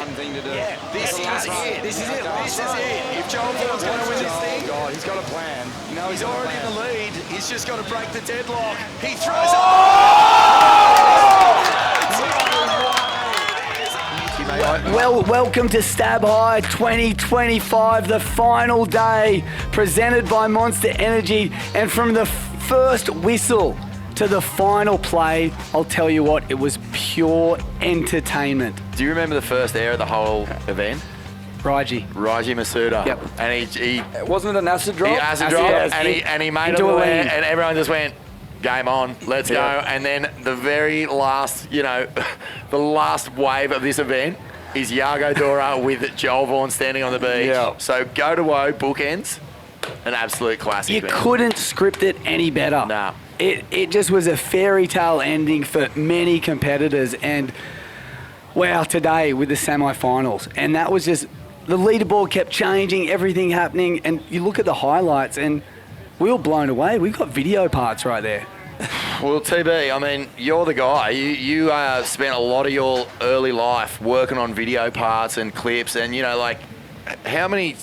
fun thing to do. Yeah, This is it. This is it. This is it. If Joel Vaughan's going to win this thing, God, he's got a plan. You know he's got a already in plan. the lead. He's just got to break the deadlock. He throws it. Well, welcome to Stab High 2025, the final day, presented by Monster Energy. And from the first whistle to the final play, I'll tell you what, it was pure entertainment. Do you remember the first air of the whole event? Raji Masuda. Yep. And he Wasn't it an acid drop? acid drop, and he made it into a there, lane. and everyone just went, game on, let's go. And then the very last, the last wave of this event is Yago Dora with Joel Vaughan standing on the beach. Yeah. So go to woe, bookends, an absolute classic. You event. couldn't script it any better. Nah. It just was a fairy tale ending for many competitors. And wow, today with the semi-finals. And that was just, the leaderboard kept changing, everything happening. And you look at the highlights and we were blown away. We've got video parts right there. Well, TB, I mean, you're the guy. You spent a lot of your early life working on video parts and clips, and how many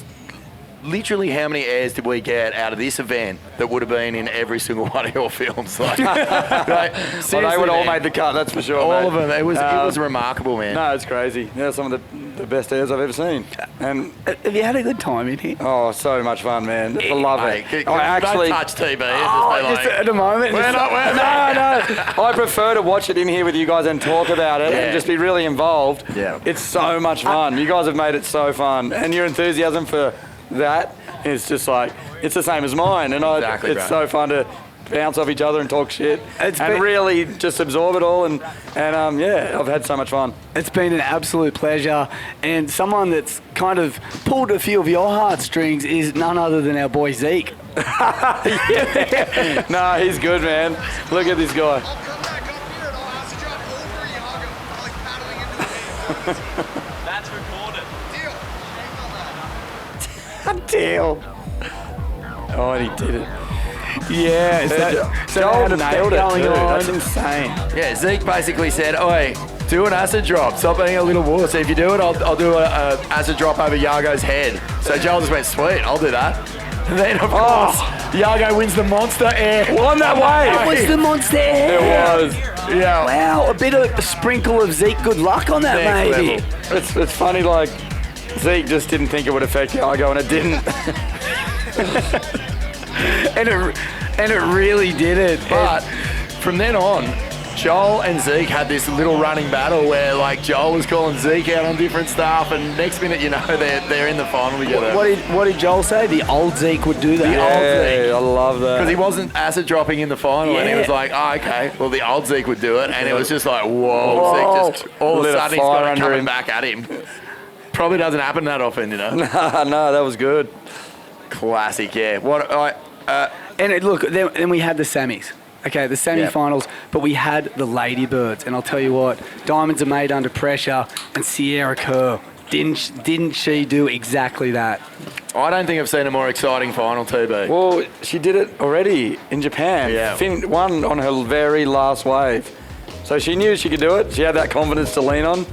airs did we get out of this event that would have been in every single one of your films? Like, Well, they would all made the cut, that's for sure. all mate. of them. It was remarkable, man. No, it's crazy. They're some of the best airs I've ever seen. And Have you had a good time in here? oh, so much fun, man. I love Mate, it. don't touch TB. Just at the moment. We're not. No. I prefer to watch it in here with you guys and talk about it Yeah. and just be really involved. Yeah. It's so much fun. You guys have made it so fun. And your enthusiasm for that is just like, it's the same as mine. And Exactly, it's bro. so fun to bounce off each other and talk shit It's and been- really just absorb it all. And yeah, I've had so much fun. It's been an absolute pleasure, and someone that's kind of pulled a few of your heartstrings is none other than our boy Zeke. No, he's good, man. Look at this guy. I'll come back up here and I'll ask John over Iago. I like paddling into the game. That's recorded. Deal. Deal. Oh, and he did it. Yeah, So Joel nailed it going too. on. That's insane. Yeah, Zeke basically said, "Oi, do an acid drop. Stop being a little wuss. If you do it, I'll do a acid drop over Yago's head." So Joel just went, "Sweet, I'll do that." And then of course, Yago wins the monster air. On that It way. was the monster hair. It was. Yeah. Wow, a sprinkle of Zeke good luck on that, Next maybe. level. It's funny, like, Zeke just didn't think it would affect Iago, and it didn't. And it really did it. But from then on, Joel and Zeke had this little running battle where, like, Joel was calling Zeke out on different stuff, and next minute, they're in the final together. What did Joel say? The old Zeke would do that. The old Zeke. I love that. Because he wasn't acid dropping in the final, and he Yeah. was like, "Oh, okay. Well, the old Zeke would do it," and it was just like, "Whoa!" Zeke just all of Lit a a sudden he's fire got it under coming him. back at him. Probably doesn't happen that often, No, that was good. Classic, yeah. Look, then we had the semis. Okay, the semi-finals, but we had the Ladybirds, and I'll tell you what, diamonds are made under pressure, and Sierra Kerr, didn't she do exactly that? I don't think I've seen a more exciting final, TB. Well, she did it already in Japan. Yeah. Won on her very last wave. So she knew she could do it. She had that confidence to lean on.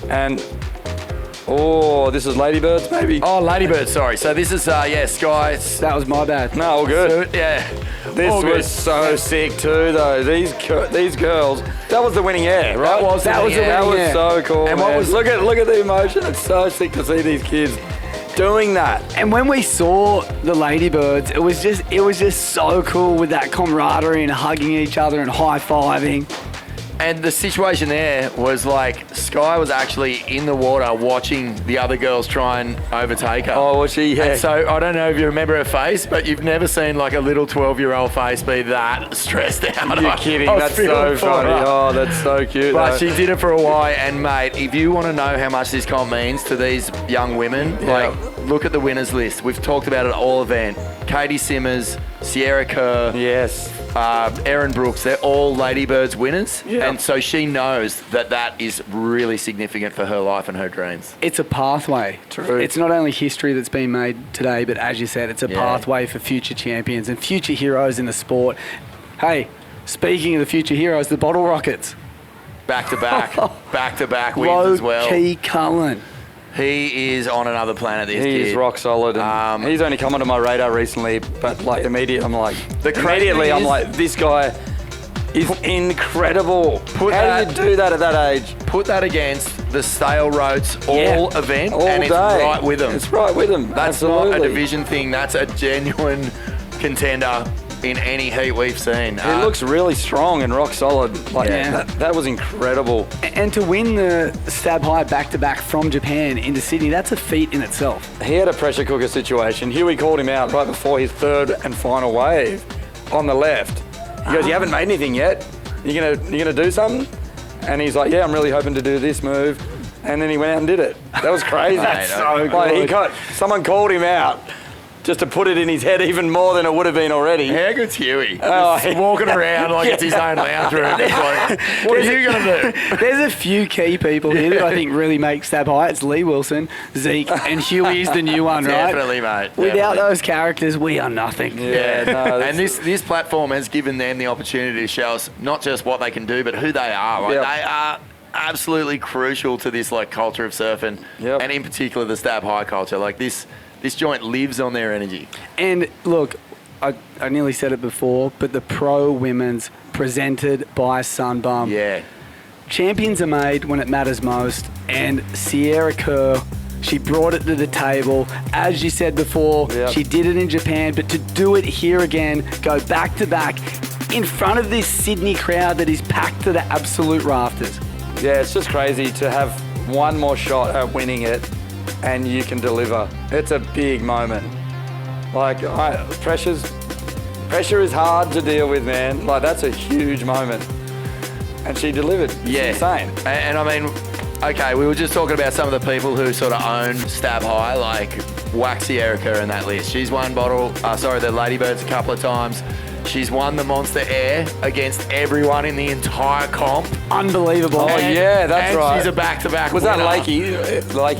And, this is Ladybirds, maybe? Oh, Ladybird, sorry. So this is, Sky. That was my bad. No, all good. Yeah. This All good. was so sick too, though. These girls, that was the winning air, right? That was the winning air. That was so cool. And man. what was- look at the emotion. It's so sick to see these kids doing that. And when we saw the Ladybirds, it was just so cool with that camaraderie and hugging each other and high-fiving. And the situation there was like Sky was actually in the water watching the other girls try and overtake her. Oh, was she? Yeah. And so I don't know if you remember her face, but you've never seen like a little 12-year-old face be that stressed out. You're kidding. I was That's so feeling for funny. her. Oh, that's so cute. But though. she did it for a while, and mate, if you want to know how much this comp means to these young women, like look at the winners list. We've talked about it all event. Katie Simmers, Sierra Kerr, Yes. Erin Brooks, they're all Ladybirds winners. Yeah. And so she knows that is really significant for her life and her dreams. It's a pathway. True. It's not only history that's been made today, but as you said, it's a Yeah. pathway for future champions and future heroes in the sport. Hey, speaking of the future heroes, the Bottle Rockets. Back to back wins as well. Low-key Cullen. He is on another planet, this kid. He's rock solid. And he's only come onto my radar recently, but like immediately I'm like, this guy is incredible. How do you do that at that age? Put that against the Stale Roats event, all and it's day. right with them. It's right with them. That's Absolutely. not a division thing. That's a genuine contender in any heat we've seen. He looks really strong and rock solid. Like Yeah. that was incredible. And to win the Stab High back-to-back from Japan into Sydney, that's a feat in itself. He had a pressure cooker situation. Huey called him out right before his third and final wave on the left. He goes, "You haven't made anything yet. You gonna do something?" And he's like, "Yeah, I'm really hoping to do this move." And then he went out and did it. That was crazy. That's so Like someone called him out just to put it in his head even more than it would have been already. How good's Huey? Oh, Just walking around like it's his own lounge room. It's like, what are you going to do? There's a few key people here that I think really make Stab High. It's Lee Wilson, Zeke, and Huey is the new one, right? Definitely, mate. Without definitely. those characters, we are nothing. Yeah, no, And this platform has given them the opportunity to show us not just what they can do, but who they are. Like, Yep. They are absolutely crucial to this like culture of surfing, Yep. and in particular the Stab High culture. Like this joint lives on their energy. And look, I nearly said it before, but the pro women's presented by Sunbum. Yeah. Champions are made when it matters most, and Sierra Kerr, she brought it to the table. As you said before, Yep. she did it in Japan, but to do it here again, go back to back in front of this Sydney crowd that is packed to the absolute rafters. Yeah, it's just crazy to have one more shot at winning it and you can deliver. It's a big moment. Like, pressure is hard to deal with, man. Like, that's a huge moment. And she delivered. It's insane. And I mean, okay, we were just talking about some of the people who sort of own Stab High, like Waxy Erica in that list. She's won the Ladybirds a couple of times. She's won the Monster Air against everyone in the entire comp. Unbelievable. Oh, yeah, that's right. She's a back-to-back Was winner. that Lakey?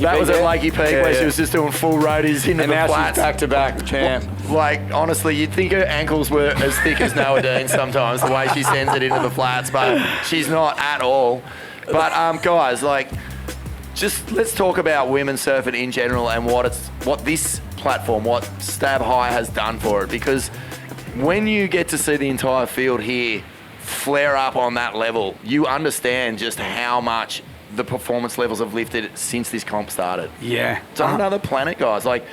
That was at yeah? Lakey Peak Yeah, where yeah. she was just doing full roadies into And the now flats. she's back-to-back champ. Like, honestly, you'd think her ankles were as thick as Noah Dean sometimes, the way she sends it into the flats, but she's not at all. But, guys, like, just let's talk about women's surfing in general and what this platform, what Stab High has done for it, because when you get to see the entire field here flare up on that level, you understand just how much the performance levels have lifted since this comp started. Yeah. It's on another planet, guys. Like,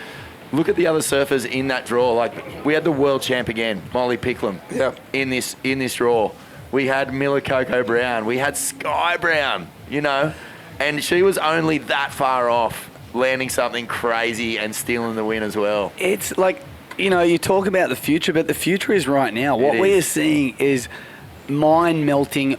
look at the other surfers in that draw. Like, we had the world champ again, Molly Picklum, Yep. in this draw. We had Miller Coco Brown. We had Sky Brown, you know, and she was only that far off landing something crazy and stealing the win as well. It's like, you know, you talk about the future, but the future is right now. What we are seeing is mind-melting,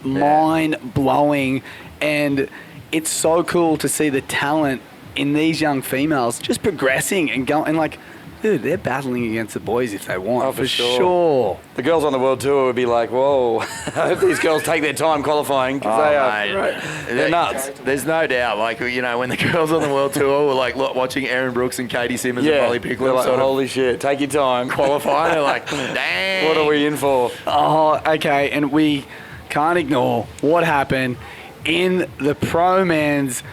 mind-blowing, and it's so cool to see the talent in these young females just progressing and going, and like, dude, they're battling against the boys if they want, Oh, for sure. The girls on the world tour would be like, whoa, I hope these girls take their time qualifying because they are they're nuts. There's no doubt. Like, you know, when the girls on the world tour were like watching Erin Brooks and Katie Simmons and Molly they're Picklum like, sort of holy shit, take your time. qualify, they're like, dang. What are we in for? Oh, okay, and we can't ignore what happened in the Pro Men's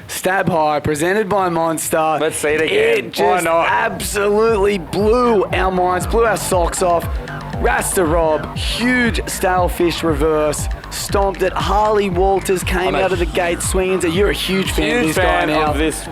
Stab High, presented by Monster. Let's see it again. It just Why not? absolutely blew our minds, blew our socks off. Rasta Rob, huge stale fish reverse, stomped it. Harley Walters came out of the gate swinging. So you're a huge fan of Huge this guy fan now. of this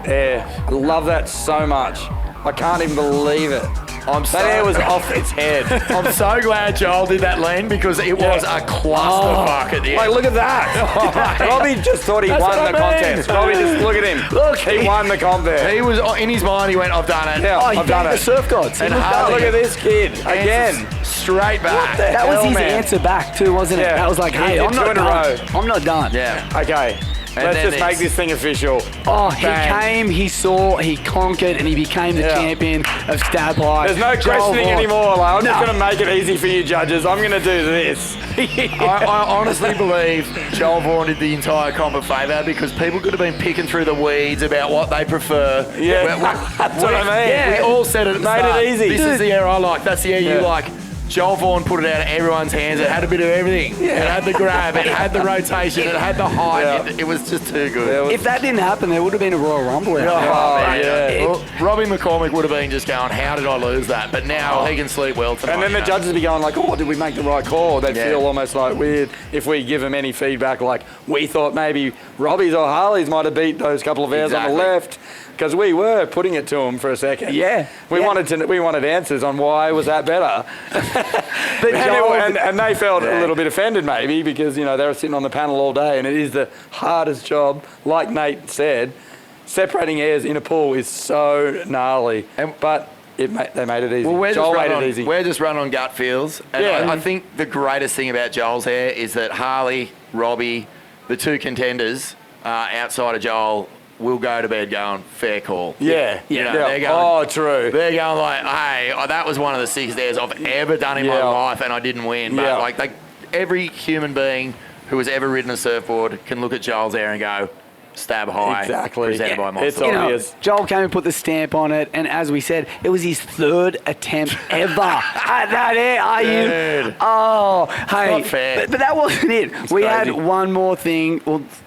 air. I love that so much. I can't even believe it. That air was off its head. I'm so glad Joel did that lean because it was a clusterfuck at the end. Like, look at that. Robbie just thought he That's won what the I mean. contest. Robbie, just look at him. Look, he won the comp there. He was in his mind. He went, "I've done it." Yeah, Oh, he I've done beat the it. surf gods. He And looked Harley- up. Look at this kid again. Answers straight back. That was hell, his man. answer back too, wasn't it? Yeah. That was like, He hey, did I'm two not in a done. row. I'm not done. Yeah. Okay, let's then just make it's- this thing official. Oh, he Bang. came, he saw, he conquered, and he became the Yeah. champion of Stab High. There's no Joel questioning Vaughan. anymore. Like, I'm just No. going to make it easy for you judges. I'm going to do this. I honestly believe Joel Vaughan did the entire comp a favour because people could have been picking through the weeds about what they prefer. Yeah, that's what I mean. We all said it at the Made it start. easy. This is the air I like. That's the air you Yeah. like. Joel Vaughan put it out of everyone's hands. It had a bit of everything. It had the grab, it had the rotation, it had the height. Yeah. It was just too good. If that didn't happen, there would have been a Royal Rumble out Oh, there. yeah. Well, Robbie McCormick would have been just going, how did I lose that? But now he can sleep well tonight. And then the judges would be going like, oh, did we make the right call? They'd Yeah. feel almost like weird if we give them any feedback like we thought maybe Robbie's or Harley's might have beat those couple of airs on Exactly. the left. Because we were putting it to them for a second. Yeah. We Yeah. wanted answers on why was that better. But Joel, and they felt Yeah. a little bit offended maybe because, they were sitting on the panel all day and it is the hardest job, like Nate said. Separating airs in a pool is so gnarly. But they made it easy. Well, Joel made it easy. we're just run on gut feels. And Yeah. I think the greatest thing about Joel's hair is that Harley, Robbie, the two contenders outside of Joel, will go to bed going, fair call. Yeah. You know, Yeah. they're going, Oh, true. They're going like, hey, that was one of the 6 airs I've ever done in my Yeah. life and I didn't win. But Yeah. every human being who has ever ridden a surfboard can look at Joel's hair and go, stab high. Exactly. Presented by Monster. It's you know, obvious. Joel came and put the stamp on it, and as we said, it was his 3rd attempt ever at that air. Are you? Dude. Oh, hey. not fair. But that wasn't it. We had crazy. one more thing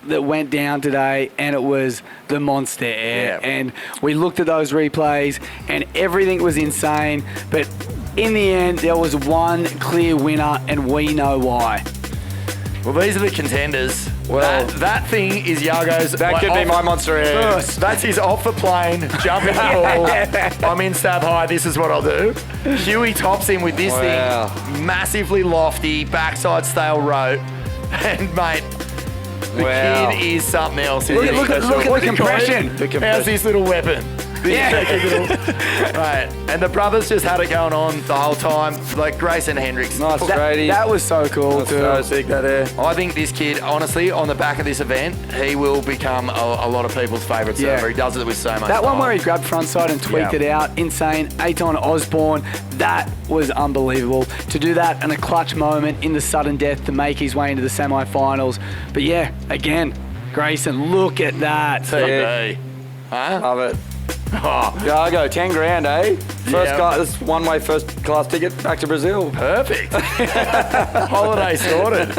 that went down today, and it was the monster air. Yeah. And we looked at those replays, and everything was insane. But in the end, there was one clear winner, and we know why. Well, these are the contenders. Well- that thing is Yago's. That could be my monster air. First, that's his off the plane, jump in the pool. I'm in stab high. This is what I'll do. Huey tops him with this Wow. thing, massively lofty, backside stale rope, and mate, the Wow. kid is something else. Look isn't at he? the compression. The How's compression. this little weapon? Yeah. Right, and the brothers just had it going on the whole time, like Grayson Hendricks. Nice, Grady. That was so cool, That's too. so sick, that air. I think this kid, honestly, on the back of this event, he will become a lot of people's favourite Yeah. surfer. He does it with so much That one style. where he grabbed frontside and tweaked Yeah. it out, insane. Aton Osborne, that was unbelievable. To do that in a clutch moment in the sudden death to make his way into the semi-finals. But yeah, again, Grayson, look at that. TB. Huh? Love it. Oh, Yago, 10 grand, eh? First Yeah. guy, this one-way first class ticket back to Brazil. perfect. Holiday sorted.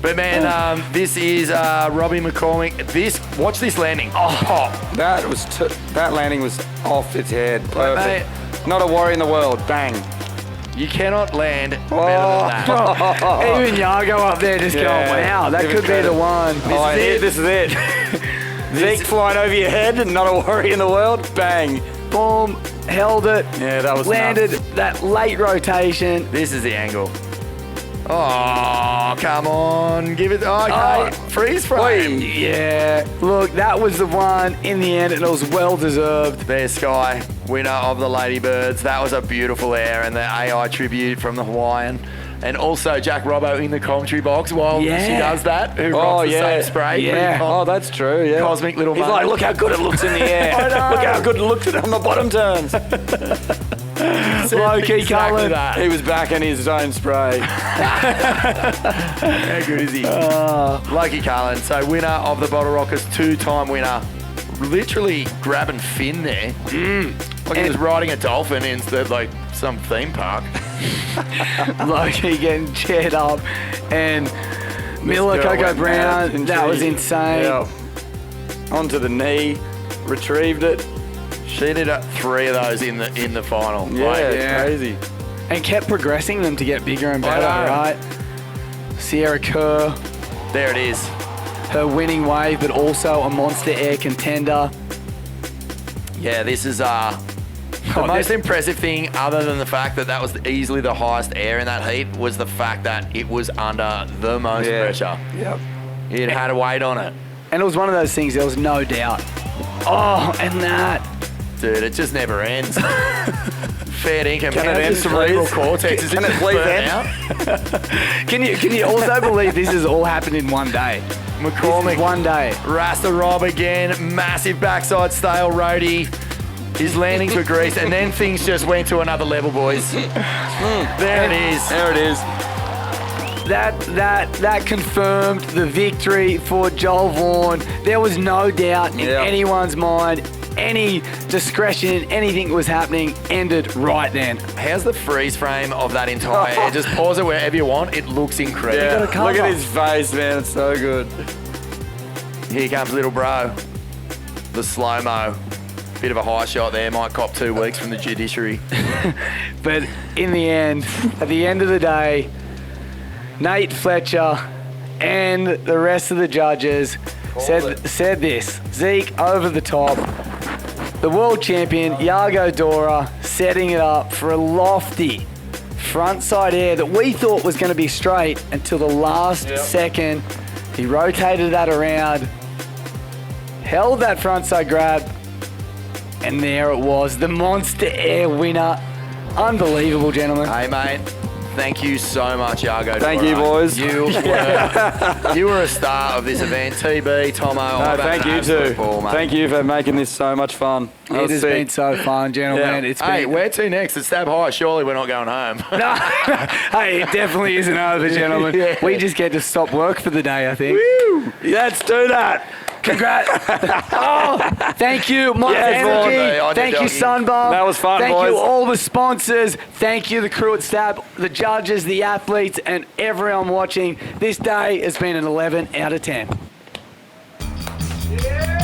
But man, this is Robbie McCormick. Watch this landing. Oh, That landing was off its head. Perfect. Not a worry in the world. Bang. you cannot land better than that. Even Yago up there just Yeah. going, wow, that Give could it be the credit. one. This is it. Zeke flying over your head, not a worry in the world. Bang. Boom, held it, Yeah, that was landed nuts. that late rotation. This is the angle. Oh, come on. Give it. Oh, okay. Freeze frame. Yeah, look, that was the one in the end, and it was well deserved. There's Sky, winner of the Ladybirds. That was a beautiful air, and the AI tribute from the Hawaiian. And also Jack Robbo in the commentary box while Yeah. she does that. Who Oh, rocks the yeah. same spray. Yeah. Oh, that's true, yeah. Cosmic little He's moment. like, look how good it looks in the air. I know. Look how good it looks on the bottom turns. Low-key exactly Cullen. that. He was backing his own spray. How good is he? Lucky Carlin. So winner of the Bottle Rockers, 2-time winner. Literally grabbing Finn there. Like he was riding a dolphin instead like some theme park. Loki getting cheered up, and Miller This girl Coco went Brown, mad, that was didn't she? insane. Yeah. Onto the knee, retrieved it. She did 3 of those in the final. Yeah, Like, Yeah. crazy. And kept progressing them to get bigger and I better, know. right? Sierra Kerr, there it is. her winning wave, but also a monster air contender. Yeah, this is the most impressive thing, other than the fact that that was easily the highest air in that heat, was the fact that it was under the most Yeah. pressure. Yep. It had a weight on it. And it was one of those things, there was no doubt. Oh, and that. Dude, it just never ends. Fair income. Can it How's end, the cerebral please? cortex? Is Can it it just please burnt end? out? Can you also believe this has all happened in one day? This McCormick, is one day. Rasta Rob again, massive backside stale roadie. His landings were greased, and then things just went to another level, boys. There it is. There it is. That confirmed the victory for Joel Vaughan. There was no doubt in Yeah. anyone's mind. any discretion, anything that was happening, ended right then. How's the freeze frame of that entire? Just pause it wherever you want. It looks incredible. Yeah, gotta look cover. at his face, man. It's so good. Here comes little bro. The slow-mo. Bit of a high shot there. Might cop 2 weeks from the judiciary. But in the end, at the end of the day, Nate Fletcher and the rest of the judges said this. Zeke over the top. The world champion, Yago Dora, setting it up for a lofty frontside air that we thought was going to be straight until the last second. He rotated that around, held that frontside grab, and there it was, the monster air winner. Unbelievable, gentlemen. Hey, mate. Thank you so much, Yago. Thank Dora. you, boys. You were a star of this event. TB, Tomo. No, thank you too. Thank you for making this so much fun. That It was has sick. been so fun, gentlemen. Yeah. It's Hey, been... where to next? At Stab High. Surely we're not going home. No, hey, it definitely isn't over, gentlemen. Yeah. We just get to stop work for the day, I think. Woo! Let's do that. Congrats. Oh, thank you, Monster Yes, Lord. Energy. Hey, on your Thank you, doggy. Sunbomb. That was fun, Thank boys. you, all the sponsors. Thank you, the crew at Stab, the judges, the athletes, and everyone watching. This day has been an 11 out of 10. Yeah.